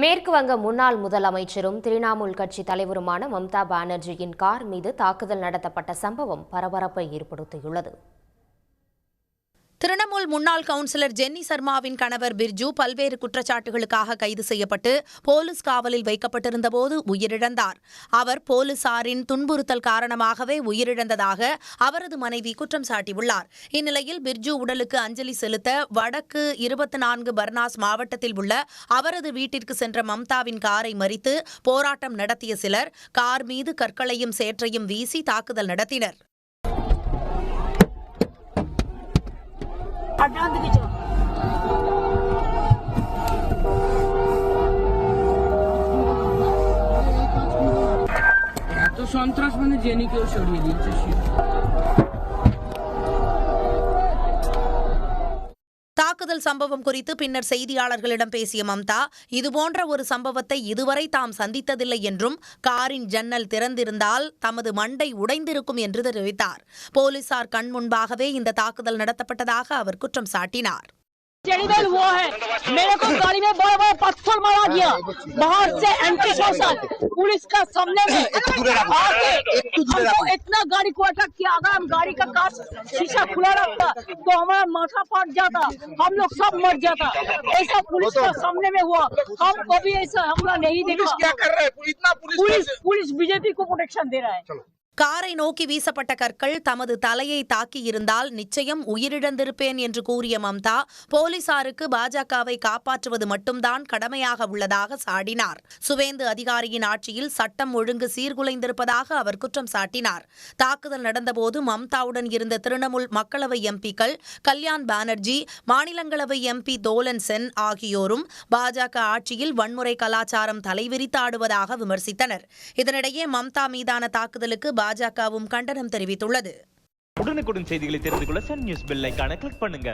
மேற்கு வங்க முன்னாள் முதலமைச்சரும் திரிணாமுல் கட்சி தலைவருமான மம்தா பானர்ஜியின் கார் மீது தாக்குதல் நடத்தப்பட்ட சம்பவம் பரபரப்பை ஏற்படுத்தியுள்ளது. திரிணாமுல் முன்னாள் கவுன்சிலர் ஜென்னி சர்மாவின் கணவர் பிர்ஜு பல்வேறு குற்றச்சாட்டுகளுக்காக கைது செய்யப்பட்டு போலீஸ் காவலில் வைக்கப்பட்டிருந்தபோது உயிரிழந்தார். அவர் போலீசாரின் துன்புறுத்தல் காரணமாகவே உயிரிழந்ததாக அவரது மனைவி குற்றம் சாட்டியுள்ளார். இந்நிலையில் பிர்ஜு உடலுக்கு அஞ்சலி செலுத்த வடக்கு 24 பர்னாஸ் மாவட்டத்தில் உள்ள அவரது வீட்டிற்கு சென்ற மம்தாவின் காரை மறித்து போராட்டம் நடத்திய சிலர் கார் மீது கற்களையும் சேற்றையும் வீசி தாக்குதல் நடத்தினர். தாக்குதல் சம்பவம் குறித்து பின்னர் செய்தியாளர்களிடம் பேசிய மம்தா, இதுபோன்ற ஒரு சம்பவத்தை இதுவரை தாம் சந்தித்ததில்லை என்றும் காரின் ஜன்னல் திறந்திருந்தால் தமது மண்டை உடைந்திருக்கும் என்று தெரிவித்தார். போலீசார் கண் முன்பாகவே இந்த தாக்குதல் நடத்தப்பட்டதாக அவர் குற்றம் சாட்டினார். वो है मेरे को गाड़ी में बड़ा बड़ा पत्थर मारा गया, बाहर से एंटी सोशल पुलिस का सामने में हमको इतना गाड़ी को अटैक किया। अगर हम गाड़ी का कांच शीशा खुला रखता तो हमारा माथा फट जाता, हम लोग सब मर जाता। ऐसा पुलिस का सामने में हुआ, हम कभी ऐसा हमला नहीं देखा। क्या कर रहा है इतना? पुलिस बीजेपी को प्रोटेक्शन दे रहा है। காரை நோக்கி வீசப்பட்ட கற்கள் தமது தலையை தாக்கியிருந்தால் நிச்சயம் உயிரிழந்திருப்பேன் என்று கூறிய மம்தா, போலீசாருக்கு பாஜகவை காப்பாற்றுவது மட்டும்தான் கடமையாக உள்ளதாக சாடினார். சுவேந்து அதிகாரியின் ஆட்சியில் சட்டம் ஒழுங்கு சீர்குலைந்திருப்பதாக அவர் குற்றம் சாட்டினார். தாக்குதல் நடந்தபோது மம்தாவுடன் இருந்த திரிணாமுல் மக்களவை எம்பிக்கள் கல்யாண் பானர்ஜி, மாநிலங்களவை எம்பி தோலன் சென் ஆகியோரும் பாஜக ஆட்சியில் வன்முறை கலாச்சாரம் தலைவிரித்து ஆடுவதாக விமர்சித்தனர். இதனிடையே மம்தா மீதான தாக்குதலுக்கு பாஜகவும் கண்டனம் தெரிவித்துள்ளது. உடனுக்குடன் செய்திகளை தெரிந்து கொள்ள சன் நியூஸ் பெல் ஐகானை கிளிக் பண்ணுங்க.